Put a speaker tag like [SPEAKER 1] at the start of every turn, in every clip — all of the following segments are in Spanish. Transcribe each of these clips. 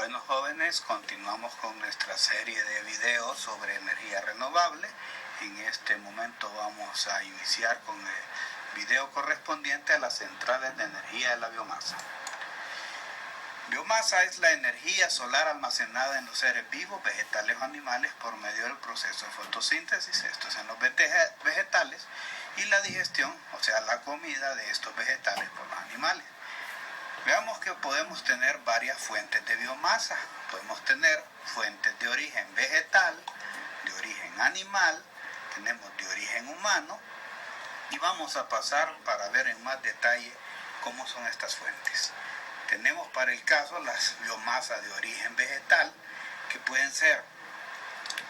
[SPEAKER 1] Bueno, jóvenes, continuamos con nuestra serie de videos sobre energía renovable. En este momento vamos a iniciar con el video correspondiente a las centrales de energía de la biomasa. Biomasa es la energía solar almacenada en los seres vivos, vegetales o animales por medio del proceso de fotosíntesis, esto es en los vegetales, y la digestión, o sea, la comida de estos vegetales por los animales. Veamos que podemos tener varias fuentes de biomasa. Podemos tener fuentes de origen vegetal, de origen animal, tenemos de origen humano, y vamos a pasar para ver en más detalle cómo son estas fuentes. Tenemos para el caso las biomasas de origen vegetal, que pueden ser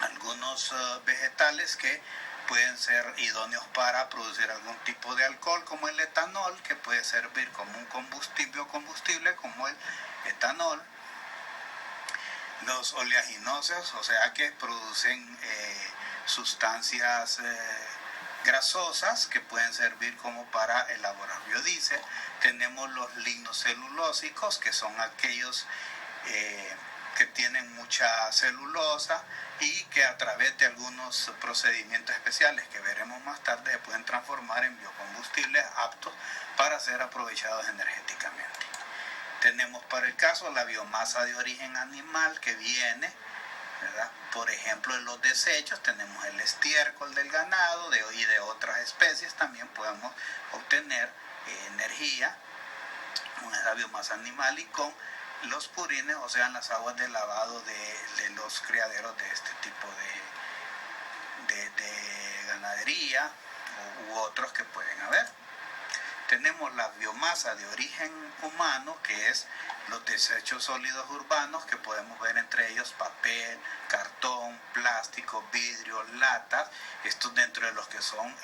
[SPEAKER 1] algunos vegetales que pueden ser idóneos para producir algún tipo de alcohol, como el etanol, que puede servir como un combustible como el etanol. Los oleaginosos, o sea que producen sustancias grasosas que pueden servir como para elaborar biodiesel. Tenemos los lignocelulósicos, que son aquellos que tienen mucha celulosa y que a través de algunos procedimientos especiales que veremos más tarde se pueden transformar en biocombustibles aptos para ser aprovechados energéticamente. Tenemos para el caso la biomasa de origen animal, que viene, ¿verdad? Por ejemplo, en los desechos tenemos el estiércol del ganado y de otras especies. También podemos obtener energía con esa biomasa animal, y con los purines, o sea, las aguas de lavado de los criaderos de este tipo de ganadería u otros que pueden haber. Tenemos la biomasa de origen humano, que es los desechos sólidos urbanos, que podemos ver entre ellos papel, cartón, plástico, vidrio, latas, estos dentro de los que son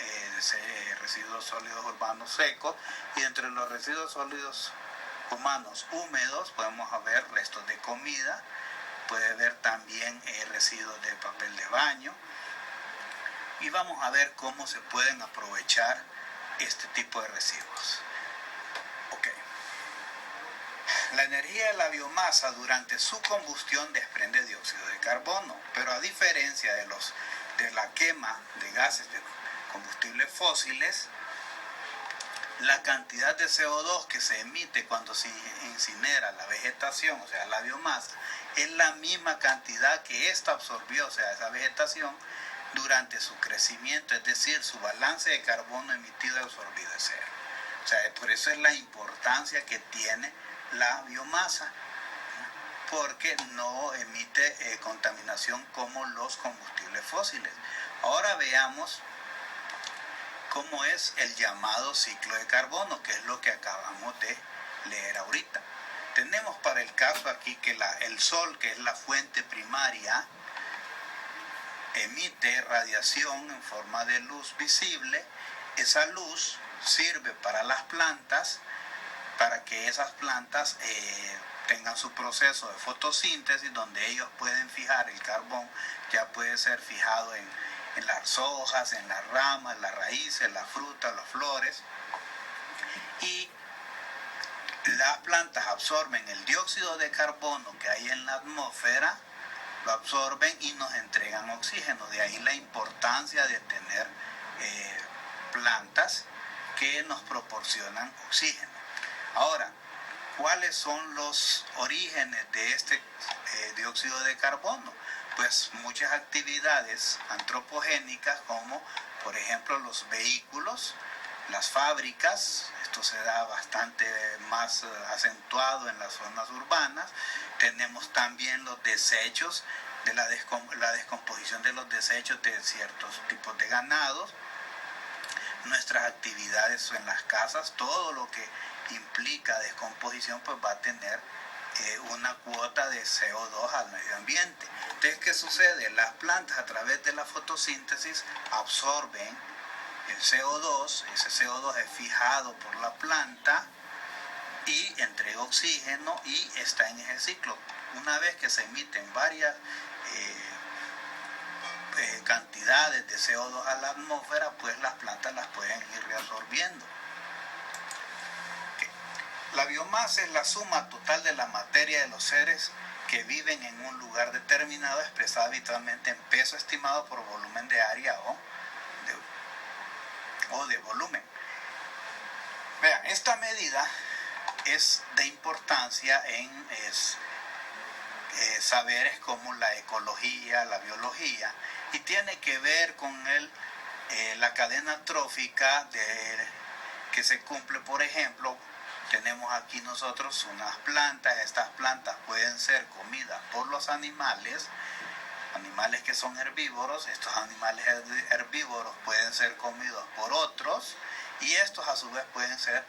[SPEAKER 1] residuos sólidos urbanos secos, y entre los residuos sólidos humanos húmedos podemos ver restos de comida, puede haber también residuos de papel de baño, y vamos a ver cómo se pueden aprovechar este tipo de residuos. Okay. La energía de la biomasa durante su combustión desprende dióxido de carbono, pero a diferencia de la quema de gases de combustibles fósiles, la cantidad de CO2 que se emite cuando se incinera la vegetación, o sea, la biomasa, es la misma cantidad que ésta absorbió, o sea, esa vegetación, durante su crecimiento, es decir, su balance de carbono emitido y absorbido es cero. O sea, por eso es la importancia que tiene la biomasa, porque no emite contaminación como los combustibles fósiles. Ahora veamos cómo es el llamado ciclo de carbono, que es lo que acabamos de leer ahorita. Tenemos para el caso aquí que el sol, que es la fuente primaria, emite radiación en forma de luz visible. Esa luz sirve para las plantas, para que esas plantas tengan su proceso de fotosíntesis, donde ellos pueden fijar el carbón. Ya puede ser fijado en las hojas, en las ramas, las raíces, las frutas, las flores, y las plantas absorben el dióxido de carbono que hay en la atmósfera, lo absorben y nos entregan oxígeno. De ahí la importancia de tener plantas que nos proporcionan oxígeno. Ahora, ¿cuáles son los orígenes de este dióxido de carbono? Pues muchas actividades antropogénicas, como por ejemplo los vehículos, las fábricas. Esto se da bastante más acentuado en las zonas urbanas. Tenemos también los desechos, de la descomposición de los desechos de ciertos tipos de ganados. Nuestras actividades en las casas, todo lo que implica descomposición, pues va a tener una cuota de CO2 al medio ambiente. Entonces, ¿qué sucede? Las plantas, a través de la fotosíntesis, absorben el CO2, ese CO2 es fijado por la planta y entrega oxígeno y está en ese ciclo. Una vez que se emiten varias cantidades de CO2 a la atmósfera, pues las plantas las pueden ir reabsorbiendo. La biomasa es la suma total de la materia de los seres que viven en un lugar determinado, expresada habitualmente en peso estimado por volumen de área o de volumen. Vean, esta medida es de importancia en saberes como la ecología, la biología, y tiene que ver con la cadena trófica que se cumple. Por ejemplo, tenemos aquí nosotros unas plantas. Estas plantas pueden ser comidas por los animales que son herbívoros. Estos animales herbívoros pueden ser comidos por otros, y estos a su vez pueden ser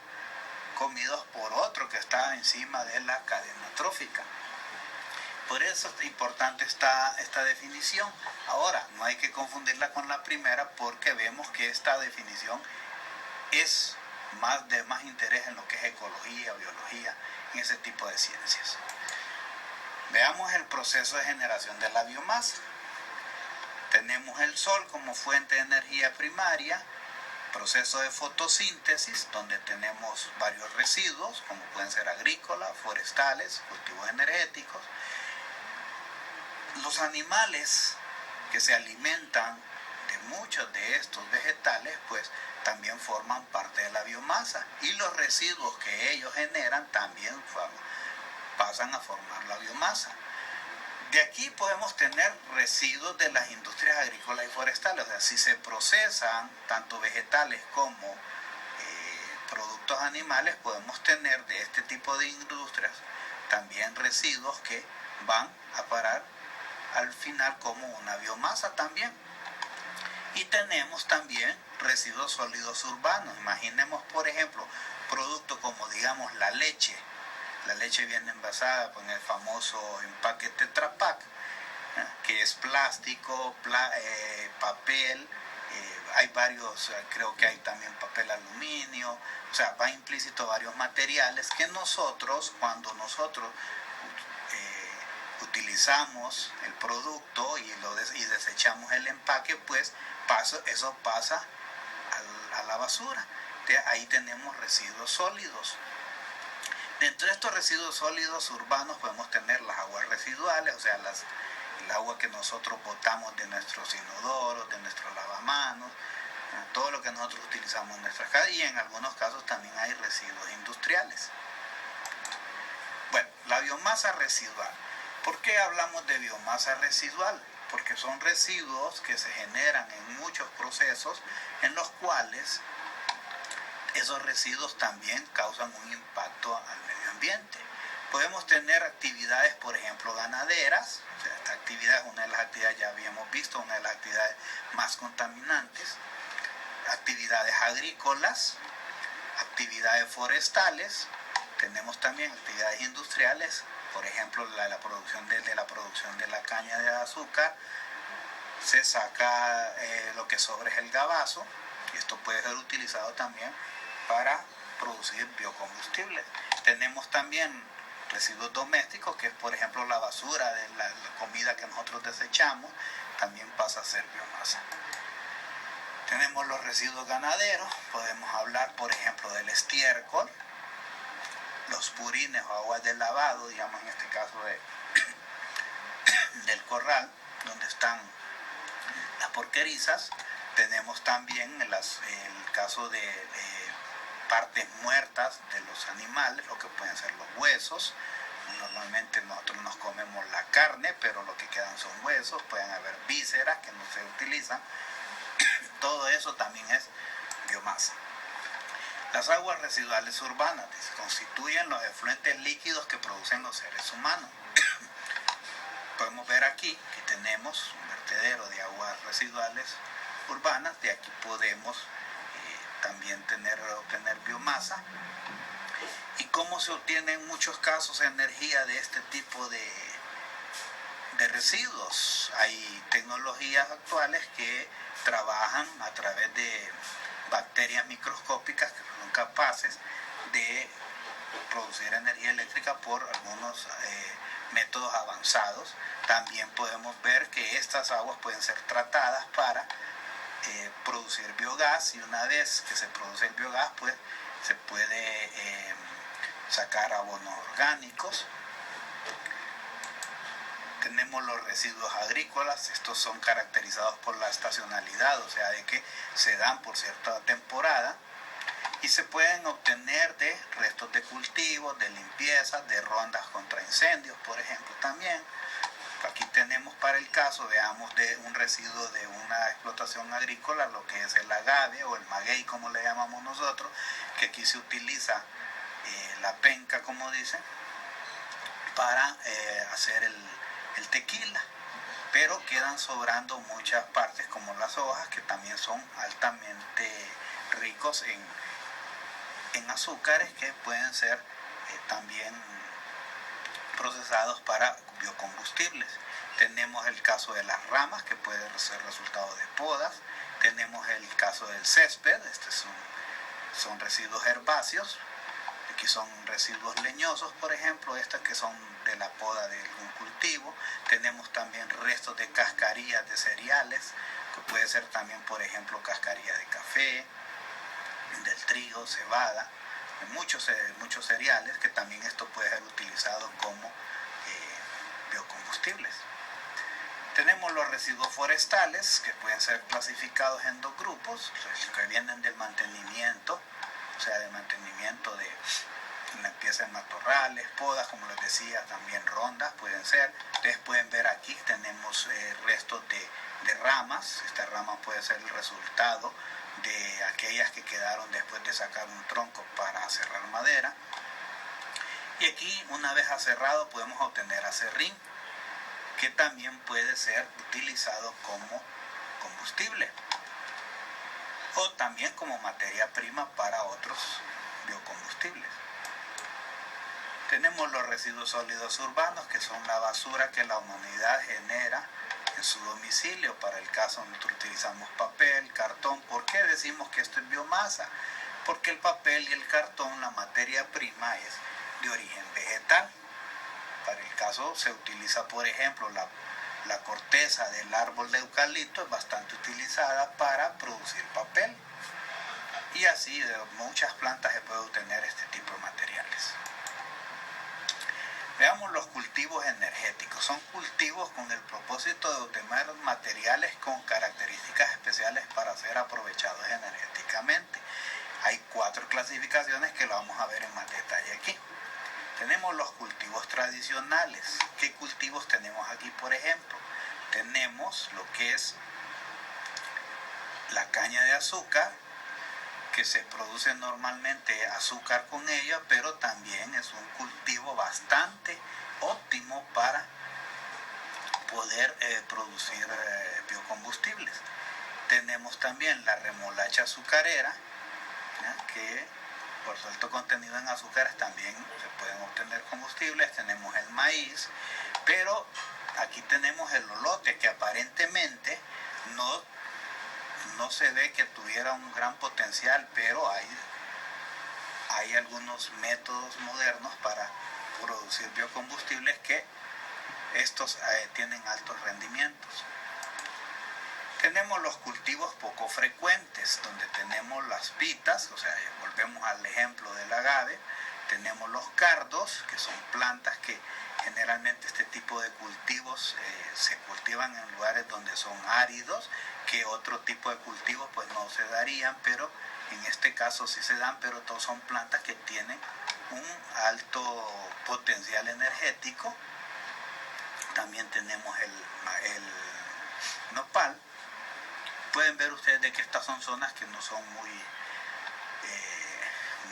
[SPEAKER 1] comidos por otro que está encima de la cadena trófica. Por eso es importante esta definición. Ahora, no hay que confundirla con la primera, porque vemos que esta definición es de más interés en lo que es ecología, biología, en ese tipo de ciencias. Veamos el proceso de generación de la biomasa. Tenemos el sol como fuente de energía primaria, proceso de fotosíntesis, donde tenemos varios residuos, como pueden ser agrícolas, forestales, cultivos energéticos. Los animales que se alimentan de muchos de estos vegetales, pues también forman parte de la biomasa, y los residuos que ellos generan también pasan a formar la biomasa. De aquí podemos tener residuos de las industrias agrícolas y forestales. O sea, si se procesan tanto vegetales como productos animales, podemos tener de este tipo de industrias también residuos que van a parar al final como una biomasa también. Y tenemos también residuos sólidos urbanos. Imaginemos, por ejemplo, productos como, digamos, la leche. La leche viene envasada con el famoso empaque Tetra Pak, que es plástico, papel, hay varios, creo que hay también papel aluminio. O sea, va implícito varios materiales que cuando nosotros utilizamos el producto y desechamos el empaque, pues eso pasa a la basura. Ahí tenemos residuos sólidos. Dentro de estos residuos sólidos urbanos podemos tener las aguas residuales, o sea, el agua que nosotros botamos de nuestros inodoros, de nuestros lavamanos, todo lo que nosotros utilizamos en nuestras casas, y en algunos casos también hay residuos industriales. Bueno, la biomasa residual. ¿Por qué hablamos de biomasa residual? Porque son residuos que se generan en muchos procesos, en los cuales esos residuos también causan un impacto al medio ambiente. Podemos tener actividades, por ejemplo, ganaderas. O sea, esta actividad es una de las actividades, ya habíamos visto, una de las actividades más contaminantes. Actividades agrícolas, actividades forestales. Tenemos también actividades industriales, por ejemplo, la producción de la caña de azúcar. Se saca lo que sobra es el gabazo, y esto puede ser utilizado también para producir biocombustibles. Tenemos también residuos domésticos, que es, por ejemplo, la basura de la comida que nosotros desechamos, también pasa a ser biomasa. Tenemos los residuos ganaderos. Podemos hablar, por ejemplo, del estiércol, los purines o aguas de lavado, digamos en este caso del corral, donde están las porquerizas. Tenemos también el caso de partes muertas de los animales, lo que pueden ser los huesos. Normalmente nosotros nos comemos la carne, pero lo que quedan son huesos. Pueden haber vísceras que no se utilizan. Todo eso también es biomasa. Las aguas residuales urbanas constituyen los efluentes líquidos que producen los seres humanos. Podemos ver aquí que tenemos un vertedero de aguas residuales urbanas. De aquí podemos también obtener biomasa. ¿Y cómo se obtiene en muchos casos energía de este tipo de residuos? Hay tecnologías actuales que trabajan a través de bacterias microscópicas que son capaces de producir energía eléctrica por algunos métodos avanzados. También podemos ver que estas aguas pueden ser tratadas para producir biogás, y una vez que se produce el biogás, pues se puede sacar abonos orgánicos. Tenemos los residuos agrícolas, estos son caracterizados por la estacionalidad, o sea, de que se dan por cierta temporada y se pueden obtener de restos de cultivos, de limpieza, de rondas contra incendios, por ejemplo, también. Aquí tenemos para el caso, veamos, de un residuo de una explotación agrícola, lo que es el agave o el maguey, como le llamamos nosotros, que aquí se utiliza la penca, como dicen, para hacer el tequila, pero quedan sobrando muchas partes como las hojas, que también son altamente ricos en azúcares que pueden ser también procesados para biocombustibles. Tenemos el caso de las ramas, que puede ser resultado de podas. Tenemos el caso del césped, son residuos herbáceos. Aquí son residuos leñosos, por ejemplo, estas que son de la poda de algún cultivo. Tenemos también restos de cascarillas de cereales, que puede ser también, por ejemplo, cascarillas de café, del trigo, cebada, muchos cereales, que también esto puede ser utilizado como biocombustibles. Tenemos los residuos forestales, que pueden ser clasificados en dos grupos, que vienen del mantenimiento, o sea, del mantenimiento de limpieza de matorrales, podas, como les decía, también rondas pueden ser. Ustedes pueden ver aquí, tenemos restos de ramas. Estas ramas pueden ser el resultado de aquellas que quedaron después de sacar un tronco para cerrar madera. Y aquí, una vez aserrado, podemos obtener aserrín, que también puede ser utilizado como combustible o también como materia prima para otros biocombustibles. Tenemos los residuos sólidos urbanos, que son la basura que la humanidad genera en su domicilio. Para el caso nosotros utilizamos papel, cartón. ¿Por qué decimos que esto es biomasa? Porque el papel y el cartón, la materia prima, es de origen vegetal. Para el caso se utiliza, por ejemplo, la corteza del árbol de eucalipto, es bastante utilizada para producir papel. Y así de muchas plantas se puede obtener este tipo de materiales. Veamos los cultivos energéticos. Son cultivos con el propósito de obtener materiales con características especiales para ser aprovechados energéticamente. Hay 4 clasificaciones que lo vamos a ver en más detalle aquí. Tenemos los cultivos tradicionales. ¿Qué cultivos tenemos aquí, por ejemplo? Tenemos lo que es la caña de azúcar, que se produce normalmente azúcar con ella, pero también es un cultivo bastante óptimo para poder producir biocombustibles. Tenemos también la remolacha azucarera, que por su alto contenido en azúcares también se pueden obtener combustibles. Tenemos el maíz, pero aquí tenemos el olote, que aparentemente no se ve que tuviera un gran potencial, pero hay algunos métodos modernos para producir biocombustibles que estos tienen altos rendimientos. Tenemos los cultivos poco frecuentes, donde tenemos las pitas, o sea, volvemos al ejemplo del agave. Tenemos los cardos, que son plantas que generalmente este tipo de cultivos se cultivan en lugares donde son áridos, que otro tipo de cultivos pues no se darían, pero en este caso sí se dan, pero todos son plantas que tienen un alto potencial energético. También tenemos el nopal. Pueden ver ustedes de que estas son zonas que no son muy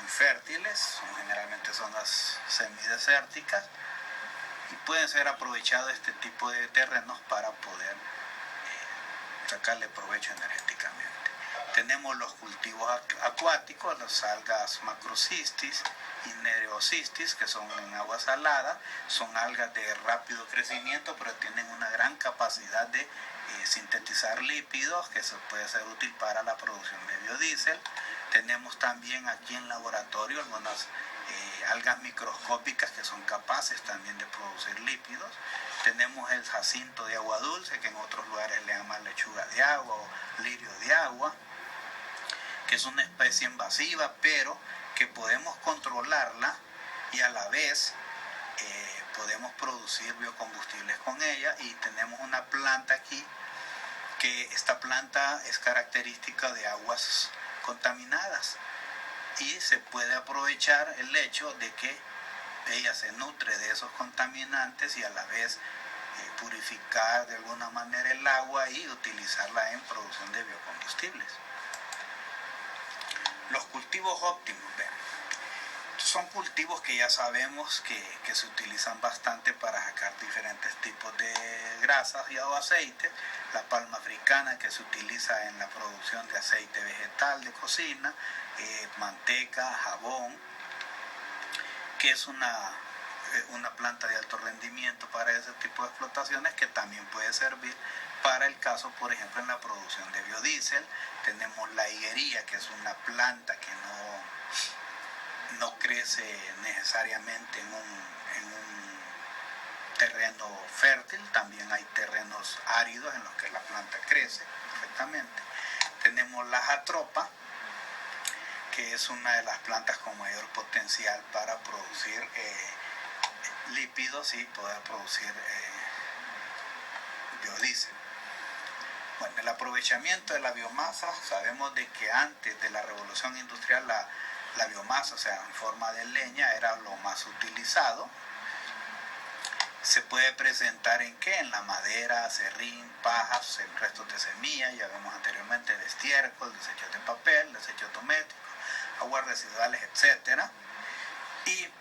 [SPEAKER 1] fértiles, son generalmente zonas semidesérticas, y pueden ser aprovechados este tipo de terrenos para poder sacarle provecho energéticamente. Tenemos los cultivos acuáticos, las algas macrocistis y nereocistis, que son en agua salada. Son algas de rápido crecimiento, pero tienen una gran capacidad de sintetizar lípidos, que eso puede ser útil para la producción de biodiesel. Tenemos también aquí en laboratorio algunas algas microscópicas que son capaces también de producir lípidos. Tenemos el jacinto de agua dulce, que en otros lugares le llaman lechuga de agua o lirio de agua, que es una especie invasiva, pero que podemos controlarla y a la vez podemos producir biocombustibles con ella, y tenemos una planta aquí, que esta planta es característica de aguas contaminadas, y se puede aprovechar el hecho de que ella se nutre de esos contaminantes y a la vez purificar de alguna manera el agua y utilizarla en producción de biocombustibles. Los cultivos óptimos, son cultivos que ya sabemos que se utilizan bastante para sacar diferentes tipos de grasas y o aceites. La palma africana, que se utiliza en la producción de aceite vegetal de cocina, manteca, jabón, que es una planta de alto rendimiento para ese tipo de explotaciones, que también puede servir para el caso, por ejemplo, en la producción de biodiesel. Tenemos la higuería, que es una planta que no crece necesariamente en un terreno fértil. También hay terrenos áridos en los que la planta crece perfectamente. Tenemos la jatropa, que es una de las plantas con mayor potencial para producir lípidos y poder producir biodiesel. Bueno, el aprovechamiento de la biomasa, sabemos de que antes de la revolución industrial la biomasa, o sea, en forma de leña, era lo más utilizado. Se puede presentar en ¿qué? En la madera, acerrín, pajas, en restos de semillas, ya vemos anteriormente, de estiércol, desechos de papel, desechos domésticos, aguas residuales, etc. Y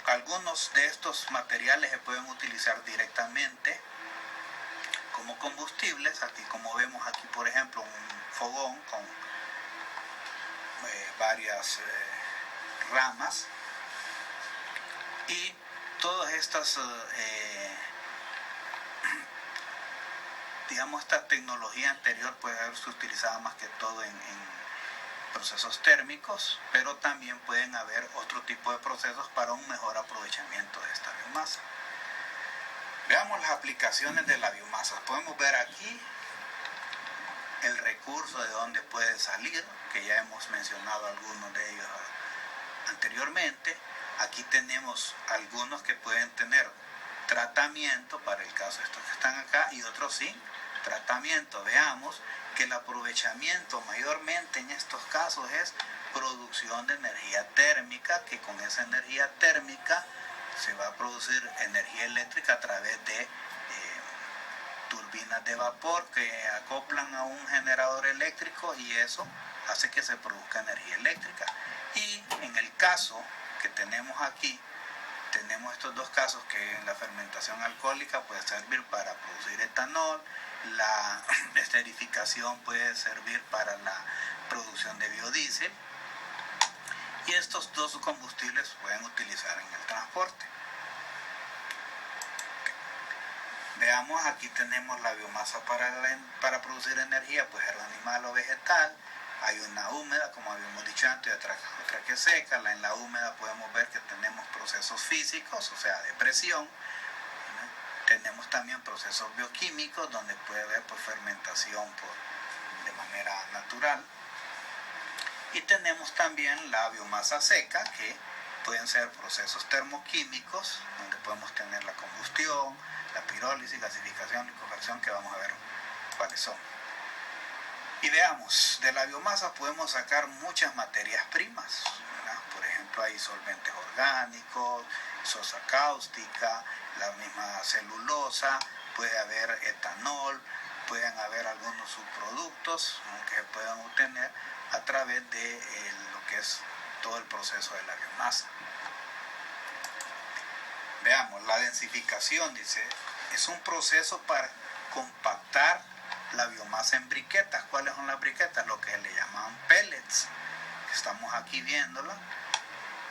[SPEAKER 1] algunos de estos materiales se pueden utilizar directamente como combustibles. Aquí, como vemos aquí, por ejemplo, un fogón con varias ramas, y todas estas digamos, esta tecnología anterior puede haberse utilizado más que todo en procesos térmicos, pero también pueden haber otro tipo de procesos para un mejor aprovechamiento de esta biomasa. Veamos las aplicaciones de la biomasa. Podemos ver aquí el recurso de donde puede salir, que ya hemos mencionado algunos de ellos anteriormente. Aquí tenemos algunos que pueden tener tratamiento, para el caso de estos que están acá, y otros sin tratamiento. Veamos que el aprovechamiento mayormente en estos casos es producción de energía térmica, que con esa energía térmica se va a producir energía eléctrica a través de turbinas de vapor que acoplan a un generador eléctrico, y eso hace que se produzca energía eléctrica. Y en el caso que tenemos aquí, tenemos estos dos casos, que en la fermentación alcohólica puede servir para producir etanol, la esterificación puede servir para la producción de biodiesel, y estos dos combustibles se pueden utilizar en el transporte. Veamos, aquí tenemos la biomasa para producir energía, pues era animal o vegetal. Hay una húmeda, como habíamos dicho antes, y otra que seca. En la húmeda podemos ver que tenemos procesos físicos, o sea, de presión. Tenemos también procesos bioquímicos, donde puede haber fermentación de manera natural. Y tenemos también la biomasa seca, que pueden ser procesos termoquímicos, donde podemos tener la combustión, la pirólisis, gasificación y conversión, que vamos a ver cuáles son. Y veamos, de la biomasa podemos sacar muchas materias primas, ¿verdad? Por ejemplo, hay solventes orgánicos, sosa cáustica, la misma celulosa, puede haber etanol, pueden haber algunos subproductos que se puedan obtener a través de lo que es todo el proceso de la biomasa. Veamos, la densificación, dice, es un proceso para compactar la biomasa en briquetas. ¿Cuáles son las briquetas? Lo que le llaman pellets. Estamos aquí viéndola,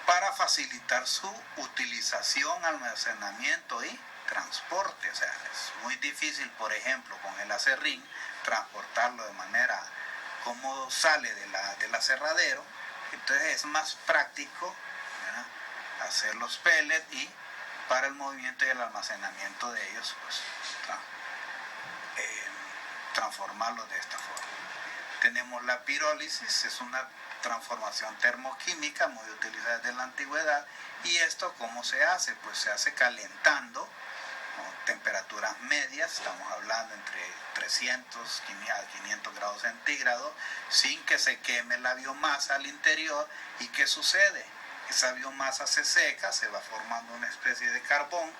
[SPEAKER 1] para facilitar su utilización, almacenamiento y transporte. O sea, es muy difícil, por ejemplo, con el acerrín, transportarlo de manera como sale del aserradero. Entonces es más práctico, ¿verdad?, hacer los pellets, y para el movimiento y el almacenamiento de ellos, pues transformarlos de esta forma. Tenemos la pirólisis, es una transformación termoquímica muy utilizada desde la antigüedad. ¿Y esto cómo se hace? Pues se hace calentando, ¿no?, temperaturas medias, estamos hablando entre 300 a 500 grados centígrados, sin que se queme la biomasa al interior. ¿Y qué sucede? Esa biomasa se seca, se va formando una especie de carbón,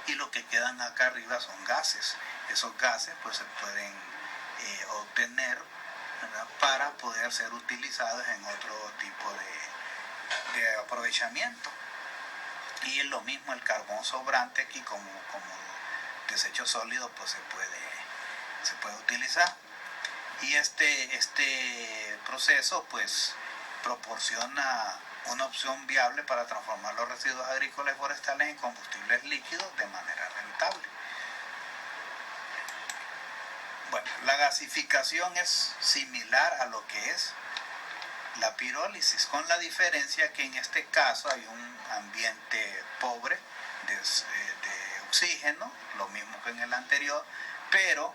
[SPEAKER 1] y lo que quedan acá arriba son gases. Esos gases pues se pueden obtener, ¿verdad?, para poder ser utilizados en otro tipo de aprovechamiento. Y es lo mismo el carbón sobrante aquí como desecho sólido, pues se puede utilizar. Y este proceso pues proporciona una opción viable para transformar los residuos agrícolas y forestales en combustibles líquidos de manera rentable. Bueno, la gasificación es similar a lo que es la pirólisis, con la diferencia que en este caso hay un ambiente pobre de oxígeno, lo mismo que en el anterior, pero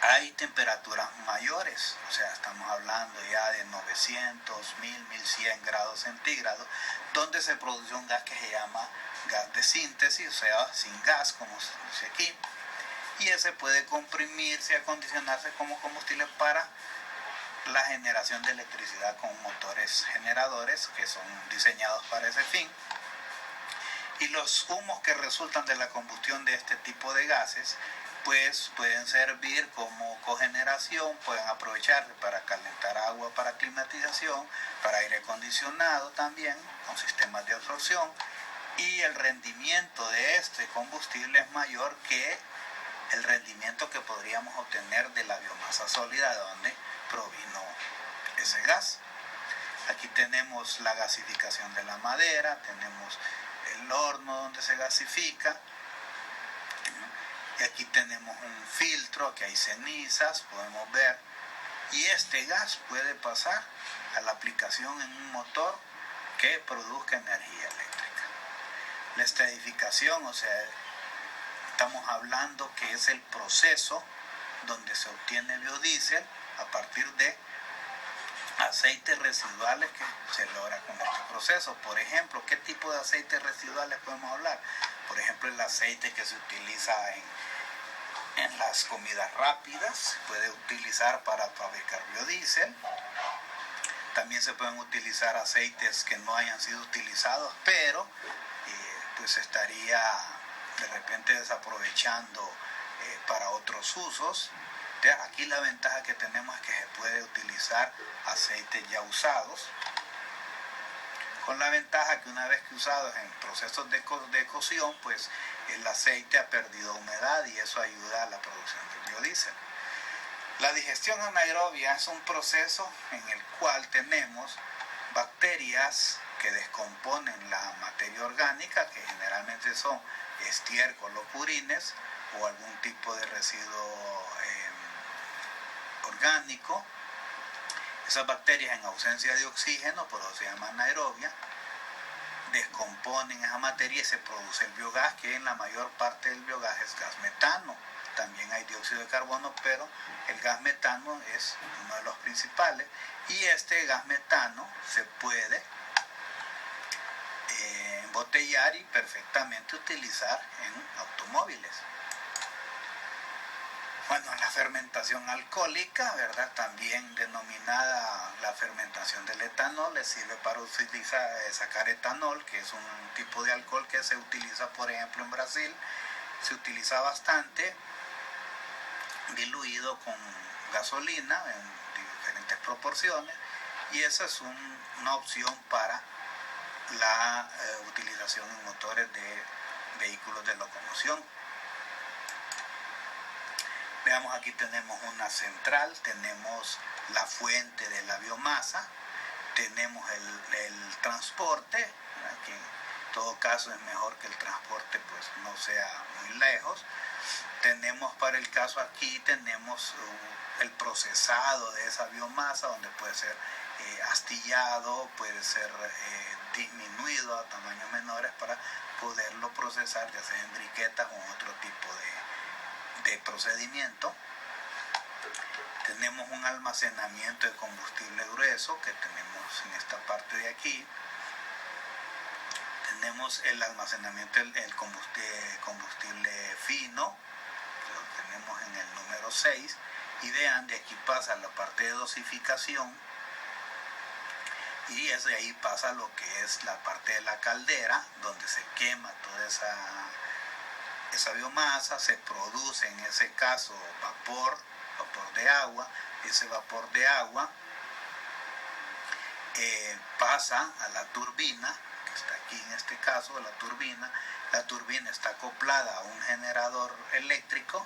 [SPEAKER 1] hay temperaturas mayores, o sea, estamos hablando ya de 900, 1000, 1100 grados centígrados, donde se produce un gas que se llama gas de síntesis, o sea, sin gas, como se dice aquí, y ese puede comprimirse y acondicionarse como combustible para la generación de electricidad con motores generadores que son diseñados para ese fin. Y los humos que resultan de la combustión de este tipo de gases pues pueden servir como cogeneración, pueden aprovecharse para calentar agua para climatización, para aire acondicionado también, con sistemas de absorción, y el rendimiento de este combustible es mayor que el rendimiento que podríamos obtener de la biomasa sólida de donde provino ese gas. Aquí tenemos la gasificación de la madera, tenemos el horno donde se gasifica, y aquí tenemos un filtro, aquí hay cenizas, podemos ver, y este gas puede pasar a la aplicación en un motor que produzca energía eléctrica. La esterificación, o sea, estamos hablando que es el proceso donde se obtiene biodiesel a partir de aceites residuales que se logra con este proceso. Por ejemplo, ¿qué tipo de aceites residuales podemos hablar? Por ejemplo, el aceite que se utiliza en las comidas rápidas, se puede utilizar para fabricar biodiesel. También se pueden utilizar aceites que no hayan sido utilizados, pero pues estaría de repente desaprovechando para otros usos. Aquí la ventaja que tenemos es que se puede utilizar aceites ya usados, con la ventaja que una vez que usados en procesos de cocción, pues el aceite ha perdido humedad y eso ayuda a la producción del biodiesel. La digestión anaerobia es un proceso en el cual tenemos bacterias que descomponen la materia orgánica, que generalmente son estiércol o purines o algún tipo de residuo orgánico. Esas bacterias, en ausencia de oxígeno, por eso se llama anaerobia, descomponen esa materia y se produce el biogás, que en la mayor parte del biogás es gas metano. También hay dióxido de carbono, pero el gas metano es uno de los principales, y este gas metano se puede embotellar y perfectamente utilizar en automóviles. Bueno, la fermentación alcohólica, ¿verdad?, también denominada la fermentación del etanol, le sirve para sacar etanol, que es un tipo de alcohol que se utiliza, por ejemplo, en Brasil, se utiliza bastante, diluido con gasolina en diferentes proporciones, y esa es una opción para la utilización en motores de vehículos de locomoción. Veamos, aquí tenemos una central, tenemos la fuente de la biomasa, tenemos el transporte, ¿verdad?, que en todo caso es mejor que el transporte pues no sea muy lejos. Tenemos, para el caso aquí, tenemos el procesado de esa biomasa, donde puede ser astillado, puede ser disminuido a tamaños menores para poderlo procesar, ya sea en briquetas o en otro tipo de procedimiento. Tenemos un almacenamiento de combustible grueso que tenemos en esta parte de aquí. Tenemos el almacenamiento del combustible fino, lo tenemos en el número 6. Y vean, de aquí pasa la parte de dosificación y de ahí pasa lo que es la parte de la caldera, donde se quema toda esa biomasa, se produce en ese caso vapor de agua. Ese vapor de agua pasa a la turbina, que está aquí en este caso, la turbina está acoplada a un generador eléctrico,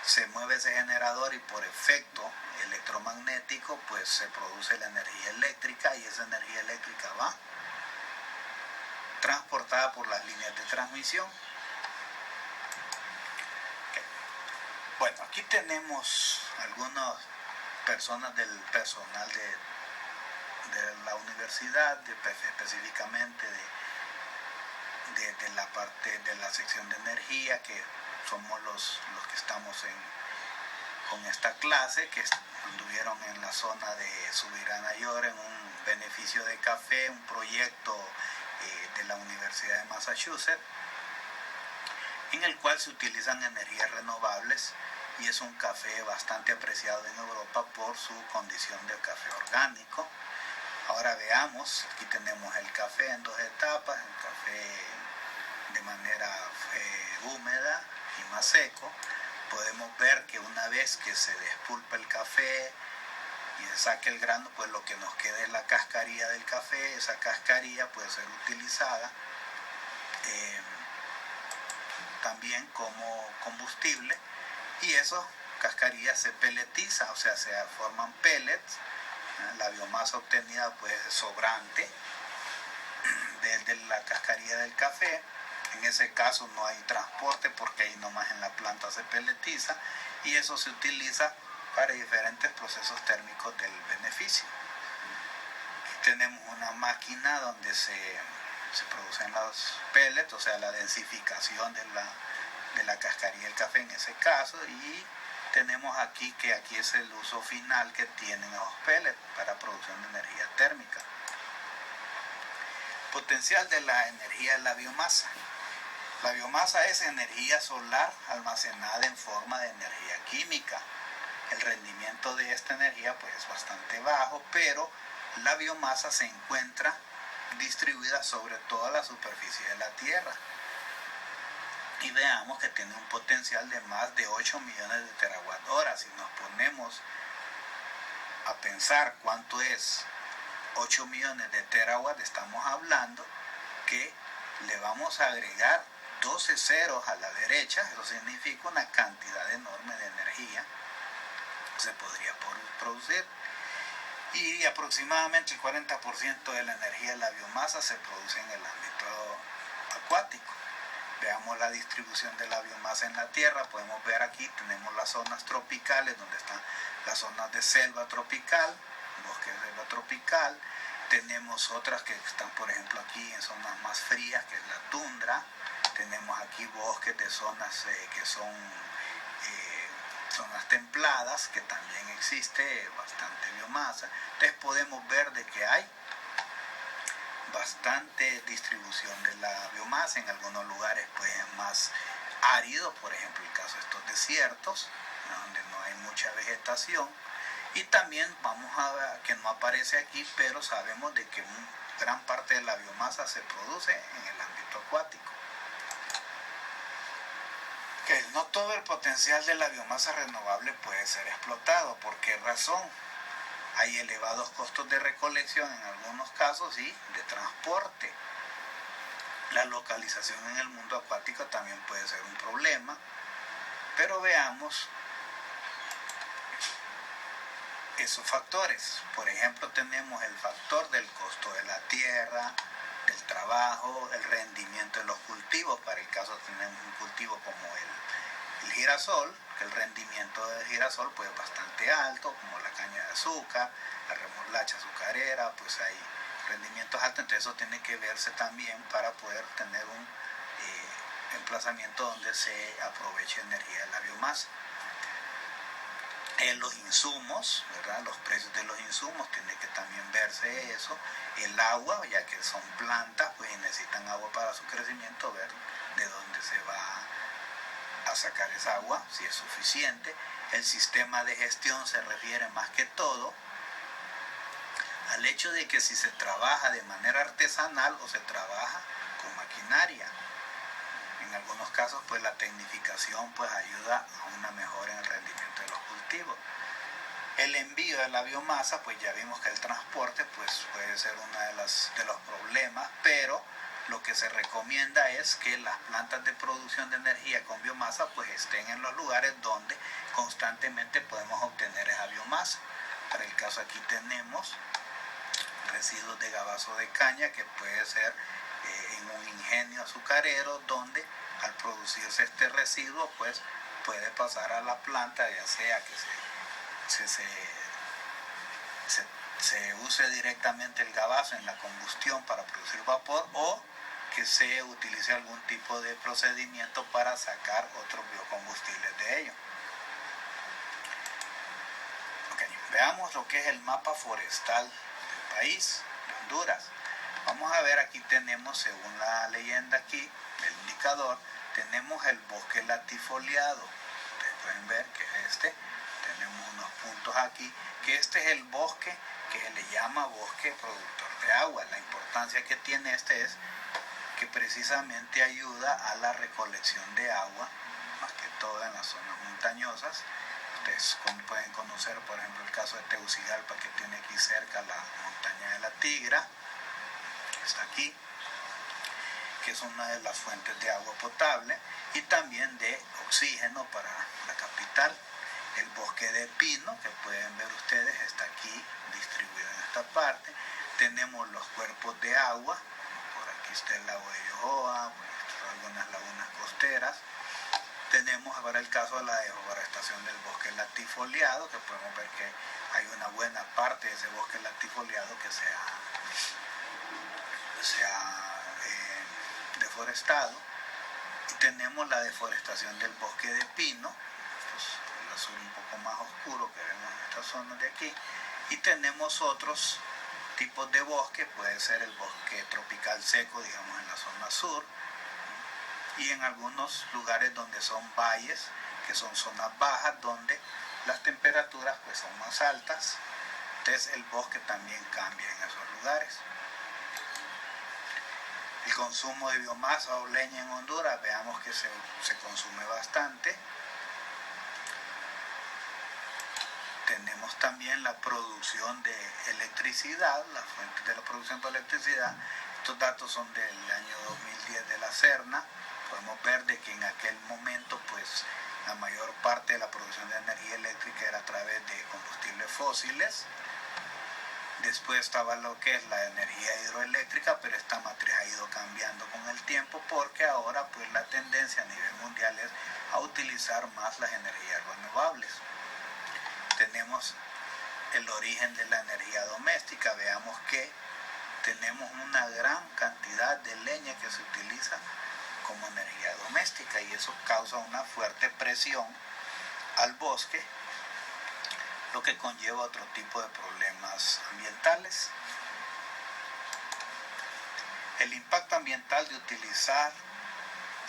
[SPEAKER 1] se mueve ese generador y por efecto electromagnético pues se produce la energía eléctrica, y esa energía eléctrica va transportada por las líneas de transmisión. Okay. Bueno, aquí tenemos algunas personas del personal de la universidad, específicamente de la parte de la sección de energía, que somos los que estamos con esta clase, que anduvieron en la zona de Subirana York en un beneficio de café, un proyecto de la Universidad de Massachusetts, en el cual se utilizan energías renovables, y es un café bastante apreciado en Europa por su condición de café orgánico. Ahora veamos, aquí tenemos el café en dos etapas, el café de manera húmeda y más seco. Podemos ver que una vez que se despulpa el café y se saque el grano, pues lo que nos queda es la cascarilla del café. Esa cascarilla puede ser utilizada también como combustible, y esa cascarilla se peletiza, o sea, se forman pellets. La biomasa obtenida pues es sobrante de la cascarilla del café. En ese caso no hay transporte, porque ahí nomás en la planta se peletiza, y eso se utiliza para diferentes procesos térmicos del beneficio. Aquí tenemos una máquina donde se producen los pellets, o sea, la densificación de la cascarilla del café en ese caso, y tenemos aquí que aquí es el uso final que tienen los pellets para producción de energía térmica. Potencial de la energía de la biomasa. La biomasa es energía solar almacenada en forma de energía química. El rendimiento de esta energía pues es bastante bajo, pero la biomasa se encuentra distribuida sobre toda la superficie de la Tierra. Y veamos que tiene un potencial de más de 8 millones de terawatt hora. Si nos ponemos a pensar cuánto es 8 millones de terawatt, estamos hablando que le vamos a agregar 12 ceros a la derecha. Eso significa una cantidad enorme de energía que se podría producir. Y aproximadamente el 40% de la energía de la biomasa se produce en el ámbito acuático. Veamos la distribución de la biomasa en la Tierra. Podemos ver aquí, tenemos las zonas tropicales, donde están las zonas de selva tropical, bosque de selva tropical. Tenemos otras que están, por ejemplo, aquí en zonas más frías, que es la tundra. Tenemos aquí bosques de zonas que son zonas templadas, que también existe bastante biomasa. Entonces podemos ver de que hay bastante distribución de la biomasa. En algunos lugares pues más áridos, por ejemplo el caso de estos desiertos, donde no hay mucha vegetación. Y también vamos a ver que no aparece aquí, pero sabemos de que gran parte de la biomasa se produce en el ámbito acuático. Que no todo el potencial de la biomasa renovable puede ser explotado. ¿Por qué razón? Hay elevados costos de recolección en algunos casos y de transporte. La localización en el mundo acuático también puede ser un problema, pero veamos esos factores. Por ejemplo, tenemos el factor del costo de la tierra, del trabajo, el rendimiento de los cultivos. Para el caso tenemos un cultivo como el girasol, que el rendimiento del girasol pues es bastante alto, como la caña de azúcar, la remolacha azucarera, pues hay rendimientos altos. Entonces eso tiene que verse también para poder tener un emplazamiento donde se aproveche energía de la biomasa. los insumos, ¿verdad? Los precios de los insumos, tiene que también verse eso. El agua, ya que son plantas, pues necesitan agua para su crecimiento, ver de dónde se va a sacar esa agua, si es suficiente. El sistema de gestión se refiere más que todo al hecho de que si se trabaja de manera artesanal o se trabaja con maquinaria. En algunos casos pues la tecnificación pues ayuda a una mejora en el rendimiento de los cultivos. El envío de la biomasa, pues ya vimos que el transporte pues puede ser uno de los problemas, pero lo que se recomienda es que las plantas de producción de energía con biomasa pues estén en los lugares donde constantemente podemos obtener esa biomasa. Para el caso aquí tenemos residuos de gabazo de caña, que puede ser en un ingenio azucarero, donde al producirse este residuo pues puede pasar a la planta, ya sea que se use directamente el gabazo en la combustión para producir vapor, o que se utilice algún tipo de procedimiento para sacar otros biocombustibles de ello. Okay, veamos lo que es el mapa forestal del país de Honduras. Vamos a ver, aquí tenemos, según la leyenda aquí, el indicador, tenemos el bosque latifoliado. Ustedes pueden ver que es tenemos unos puntos aquí, que este es el bosque que se le llama bosque productor de agua. La importancia que tiene es que precisamente ayuda a la recolección de agua, más que todo en las zonas montañosas. Ustedes pueden conocer, por ejemplo, el caso de Tegucigalpa, que tiene aquí cerca la montaña de la Tigra, que está aquí, que es una de las fuentes de agua potable y también de oxígeno para la capital. El bosque de pino, que pueden ver ustedes, está aquí distribuido en esta parte. Tenemos los cuerpos de agua, por aquí está el lago de Yohoa, algunas lagunas costeras. Tenemos ahora el caso de la deforestación del bosque latifoliado, que podemos ver que hay una buena parte de ese bosque latifoliado que se ha deforestado. Y tenemos la deforestación del bosque de pino, el azul un poco más oscuro que vemos en esta zona de aquí. Y tenemos otros tipos de bosque, puede ser el bosque tropical seco, digamos en la zona sur, y en algunos lugares donde son valles, que son zonas bajas, donde las temperaturas pues son más altas. Entonces el bosque también cambia en esos lugares. El consumo de biomasa o leña en Honduras, veamos que se consume bastante. Tenemos también la producción de electricidad, las fuentes de la producción de electricidad. Estos datos son del año 2010 de la Serna. Podemos ver de que en aquel momento pues la mayor parte de la producción de energía eléctrica era a través de combustibles fósiles. Después estaba lo que es la energía hidroeléctrica, pero esta matriz ha ido cambiando con el tiempo, porque ahora pues la tendencia a nivel mundial es a utilizar más las energías renovables. Tenemos el origen de la energía doméstica. Veamos que tenemos una gran cantidad de leña que se utiliza como energía doméstica, y eso causa una fuerte presión al bosque, lo que conlleva otro tipo de problemas ambientales. El impacto ambiental de utilizar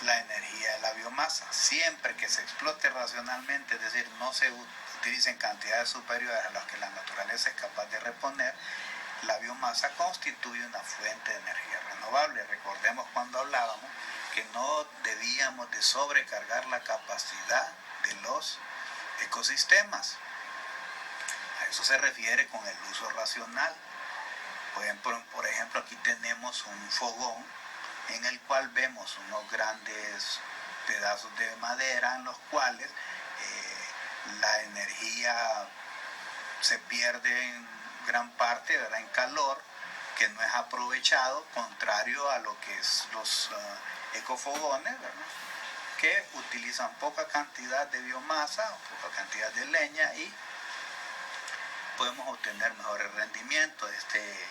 [SPEAKER 1] la energía de la biomasa, siempre que se explote racionalmente, es decir, no se utilicen cantidades superiores a las que la naturaleza es capaz de reponer, la biomasa constituye una fuente de energía renovable. Recordemos cuando hablábamos que no debíamos de sobrecargar la capacidad de los ecosistemas. A eso se refiere con el uso racional. Por ejemplo, aquí tenemos un fogón en el cual vemos unos grandes pedazos de madera en los cuales la energía se pierde en gran parte, ¿verdad?, en calor, que no es aprovechado, contrario a lo que es los ecofogones, ¿verdad?, que utilizan poca cantidad de biomasa, poca cantidad de leña, y podemos obtener mejores rendimientos. Este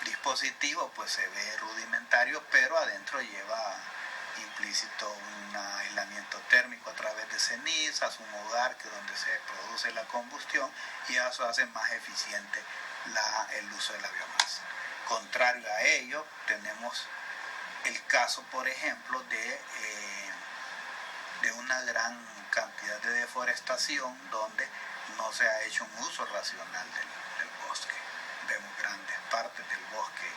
[SPEAKER 1] dispositivo pues se ve rudimentario, pero adentro explícito un aislamiento térmico a través de cenizas, un hogar que donde se produce la combustión, y eso hace más eficiente el uso de la biomasa. Contrario a ello, tenemos el caso, por ejemplo, de una gran cantidad de deforestación donde no se ha hecho un uso racional del bosque. Vemos grandes partes del bosque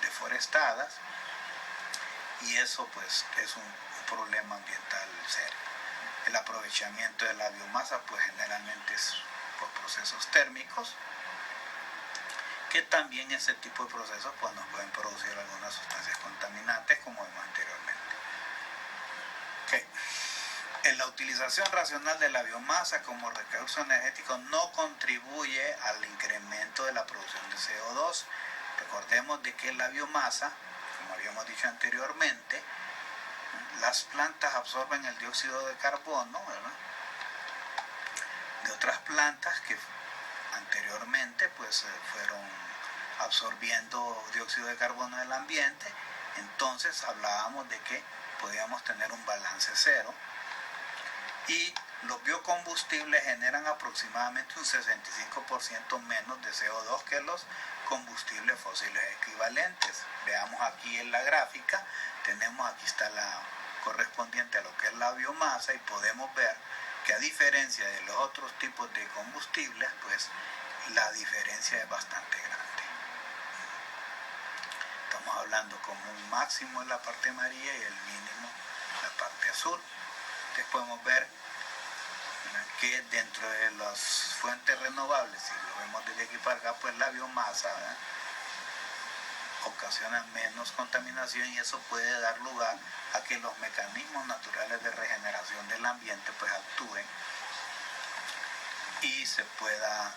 [SPEAKER 1] deforestadas, y eso pues es un problema ambiental serio. El aprovechamiento de la biomasa pues generalmente es por procesos térmicos, que también ese tipo de procesos pues nos pueden producir algunas sustancias contaminantes, como vimos anteriormente. La utilización racional de la biomasa como recurso energético no contribuye al incremento de la producción de CO2. Recordemos de que la biomasa, como habíamos dicho anteriormente, las plantas absorben el dióxido de carbono, ¿verdad?, de otras plantas que anteriormente pues fueron absorbiendo dióxido de carbono del ambiente. Entonces hablábamos de que podíamos tener un balance cero, y los biocombustibles generan aproximadamente un 65% menos de CO2 que los combustibles fósiles equivalentes. Veamos aquí en la gráfica, aquí está la correspondiente a lo que es la biomasa, y podemos ver que a diferencia de los otros tipos de combustibles, pues la diferencia es bastante grande. Estamos hablando como un máximo en la parte amarilla y el mínimo en la parte azul. Entonces podemos ver que dentro de las fuentes renovables, si lo vemos desde aquí para acá, pues la biomasa, ¿verdad?, ocasiona menos contaminación, y eso puede dar lugar a que los mecanismos naturales de regeneración del ambiente pues actúen y se pueda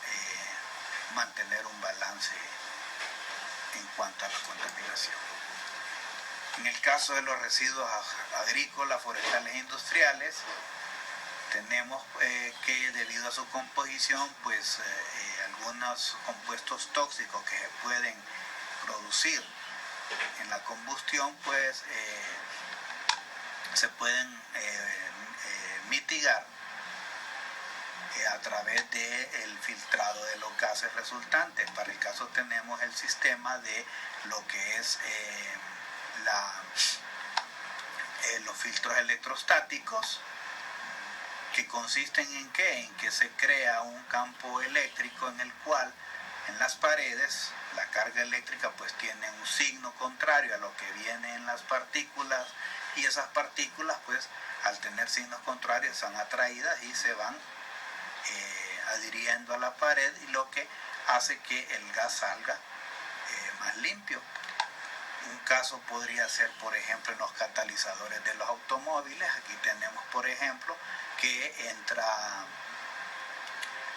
[SPEAKER 1] mantener un balance en cuanto a la contaminación. En el caso de los residuos agrícolas, forestales e industriales, tenemos que debido a su composición, pues algunos compuestos tóxicos que se pueden producir en la combustión, pues se pueden mitigar a través del filtrado de los gases resultantes. Para el caso tenemos el sistema de lo que es los filtros electrostáticos, que consisten en ¿qué? En que se crea un campo eléctrico en el cual en las paredes la carga eléctrica pues tiene un signo contrario a lo que viene en las partículas, y esas partículas pues al tener signos contrarios son atraídas y se van adhiriendo a la pared, y lo que hace que el gas salga más limpio. Un caso podría ser, por ejemplo, en los catalizadores de los automóviles. Aquí tenemos, por ejemplo, que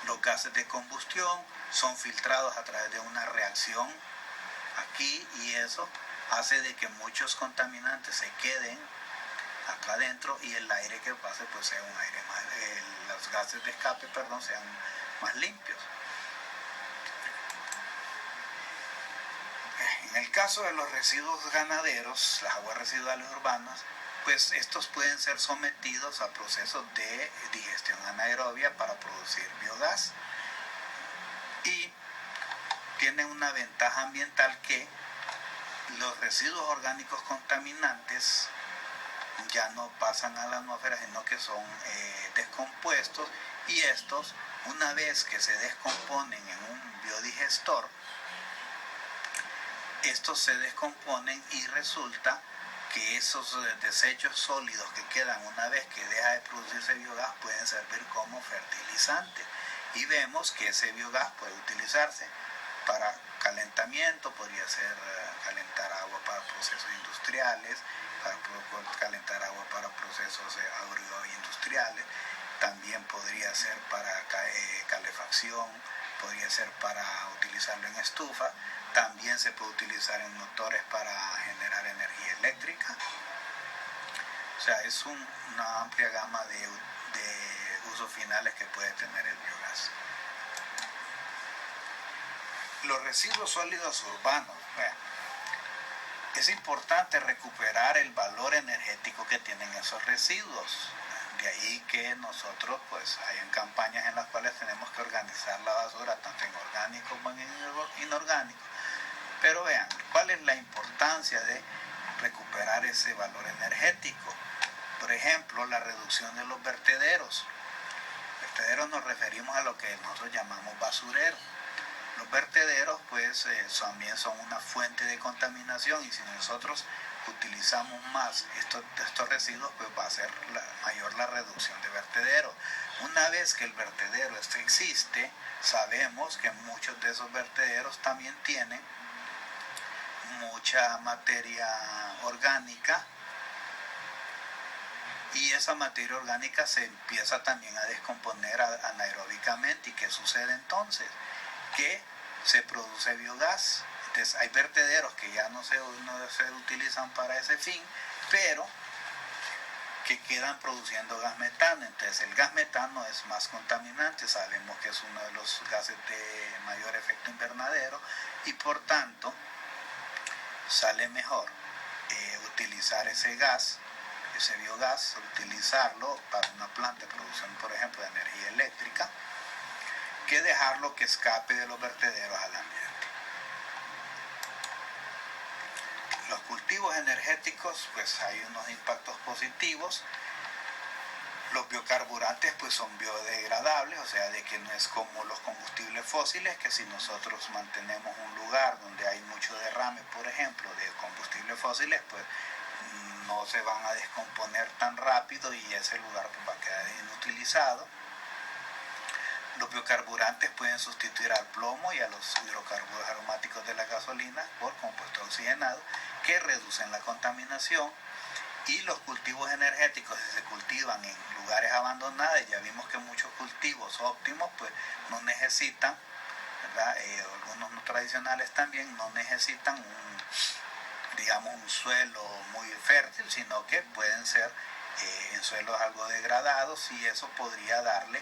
[SPEAKER 1] los gases de combustión son filtrados a través de una reacción aquí, y eso hace de que muchos contaminantes se queden acá adentro, y el aire que pase pues sea un aire más, los gases de escape, sean más limpios. En el caso de los residuos ganaderos, las aguas residuales urbanas, pues estos pueden ser sometidos a procesos de digestión anaerobia para producir biogás, y tienen una ventaja ambiental que los residuos orgánicos contaminantes ya no pasan a la atmósfera, sino que son descompuestos, y estos, una vez que se descomponen en un biodigestor, estos se descomponen y resulta que esos desechos sólidos que quedan una vez que deja de producirse biogás pueden servir como fertilizante, y vemos que ese biogás puede utilizarse para calentamiento, podría ser calentar agua para procesos industriales, para calentar agua para procesos agroindustriales, también podría ser para calefacción, podría ser para utilizarlo en estufa, también se puede utilizar en motores para generar energía eléctrica. O sea, es una amplia gama de usos finales que puede tener el biogás. Los residuos sólidos urbanos. Es importante recuperar el valor energético esos residuos. De ahí que nosotros pues hay campañas en las cuales tenemos que organizar la basura tanto en orgánico como en inorgánico. Pero vean, ¿cuál es la importancia de recuperar ese valor energético? Por ejemplo, la reducción de los vertederos. Vertederos nos referimos a lo que nosotros llamamos basureros. Los vertederos pues también son una fuente de contaminación, y si nosotros utilizamos más estos residuos, pues va a ser mayor la reducción de vertederos. Una vez que el vertedero existe, sabemos que muchos de esos vertederos también tienen mucha materia orgánica, y esa materia orgánica se empieza también a descomponer anaeróbicamente. ¿Y qué sucede entonces? Que se produce biogás. Entonces hay vertederos que ya no se utilizan para ese fin, pero que quedan produciendo gas metano. Entonces el gas metano es más contaminante, sabemos que es uno de los gases de mayor efecto invernadero, y por tanto sale mejor utilizar ese gas, ese biogás, utilizarlo para una planta de producción, por ejemplo, de energía eléctrica, que dejarlo que escape de los vertederos al ambiente. Los cultivos energéticos, pues hay unos impactos positivos. Los biocarburantes pues son biodegradables, o sea, de que no es como los combustibles fósiles, que si nosotros mantenemos un lugar donde hay mucho derrame, por ejemplo, de combustibles fósiles, pues no se van a descomponer tan rápido y ese lugar pues va a quedar inutilizado. Los biocarburantes pueden sustituir al plomo y a los hidrocarburos aromáticos de la gasolina por compuestos oxigenados que reducen la contaminación. Y los cultivos energéticos, si se cultivan en lugares abandonados, ya vimos que muchos cultivos óptimos pues no necesitan, ¿verdad? Algunos no tradicionales también no necesitan un suelo muy fértil, sino que pueden ser en suelos algo degradados, y eso podría darle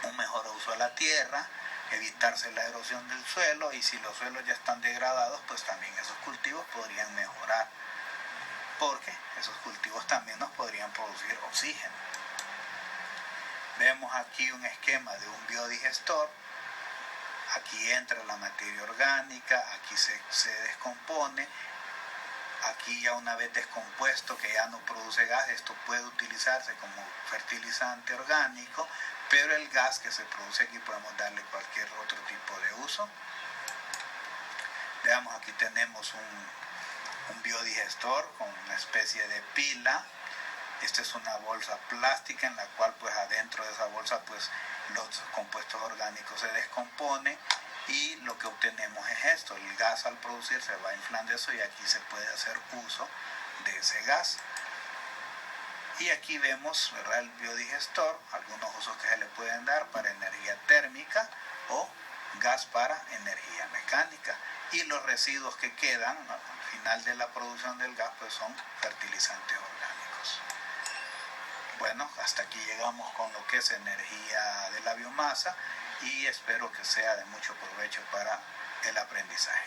[SPEAKER 1] un mejor uso a la tierra, evitarse la erosión del suelo, y si los suelos ya están degradados, pues también esos cultivos podrían mejorar, porque esos cultivos también nos podrían producir oxígeno. Vemos aquí un esquema de un biodigestor. Aquí entra la materia orgánica, aquí se descompone. Aquí ya una vez descompuesto, que ya no produce gas, esto puede utilizarse como fertilizante orgánico, pero el gas que se produce aquí podemos darle cualquier otro tipo de uso. Veamos, aquí tenemos un biodigestor con una especie de pila. Esta es una bolsa plástica en la cual pues adentro de esa bolsa pues los compuestos orgánicos se descomponen, y lo que obtenemos es esto. El gas al producirse va inflando eso, y aquí se puede hacer uso de ese gas. Y aquí vemos, ¿verdad?, el biodigestor, algunos usos que se le pueden dar para energía térmica o gas para energía mecánica. Y los residuos que quedan al final de la producción del gas pues son fertilizantes orgánicos. Bueno, hasta aquí llegamos con lo que es energía de la biomasa, y espero que sea de mucho provecho para el aprendizaje.